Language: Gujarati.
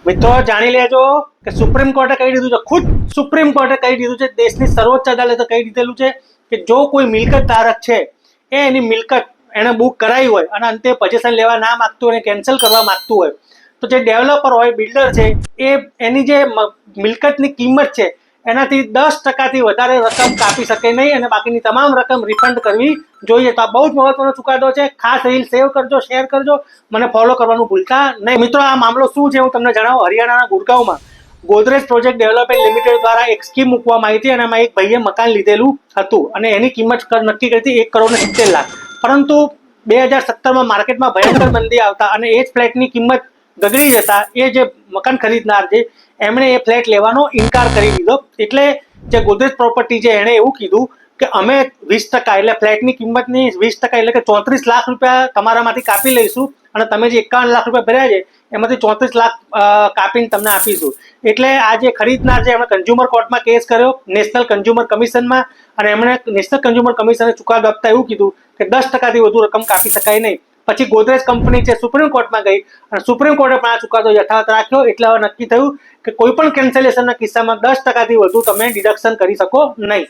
મિત્રો જાણી લેજો કે સુપ્રીમ કોર્ટે કહી દીધું છે, ખુદ સુપ્રીમ કોર્ટે કહી દીધું છે, દેશની સર્વોચ્ચ અદાલતે કહી દીધેલું છે કે જો કોઈ મિલકત ધારક છે એ એની મિલકત એને બુક કરાવી હોય અને અંતે પોઝેશન લેવા ના માંગતું હોય, કેન્સલ કરવા માંગતું હોય, તો જે ડેવલપર હોય, બિલ્ડર છે, એ એની જે મિલકતની કિંમત છે એનાથી 10% વધારે રકમ કાપી શકે નહીં અને બાકીની તમામ રકમ રિફંડ કરવી જોઈએ. તો આ બહુ જ મહત્વનો ચુકાદો છે. ખાસ રીલ સેવ કરજો, શેર કરજો, મને ફોલો કરવાનું ભૂલતા નહીં. મિત્રો, આ મામલો શું છે હું તમને જણાવું. હરિયાણાના ગુડગાંવમાં ગોદરેજ પ્રોજેક્ટ ડેવલપમેન્ટ લિમિટેડ દ્વારા એક સ્કીમ મૂકવામાં આવી હતી અને એમાં એક ભાઈએ મકાન લીધેલું હતું અને એની કિંમત નક્કી કરી હતી 1,70,00,000. પરંતુ 2017માં માર્કેટમાં ભયંકર મંદી આવતા અને એ જ ફ્લેટની કિંમત ગગડી જતા એ જે મકાન ખરીદનાર છે એમણે એ ફ્લેટ લેવાનો ઇનકાર કરી દીધો. એટલે જે ગોદરેજ પ્રોપર્ટી છે એણે એવું કીધું કે અમે 20% એટલે ફ્લેટની કિંમતની 20% એટલે કે 34 લાખ રૂપિયા તમારામાંથી કાપી લઈશું અને તમે જે 51 લાખ રૂપિયા ભર્યા છે એમાંથી 34 લાખ કાપીને તમને આપીશું. એટલે આ જે ખરીદનાર છે એમણે કન્ઝ્યુમર કોર્ટમાં કેસ કર્યો, નેશનલ કન્ઝ્યુમર કમિશનમાં, અને એમણે નેશનલ કન્ઝ્યુમર કમિશને ચુકાદો આપતા એવું કીધું કે 10%થી વધુ રકમ કાપી શકાય નહીં. પછી ગોદરેજ કંપની છે સુપ્રીમ કોર્ટમાં ગઈ અને સુપ્રીમ કોર્ટે પણ આ ચુકાદો યથાવત રાખ્યો. એટલે હવે નક્કી થયું કે કોઈ પણ કેન્સલેશનના કિસ્સામાં 10%થી વધુ તમે ડિડક્શન કરી શકો નહીં.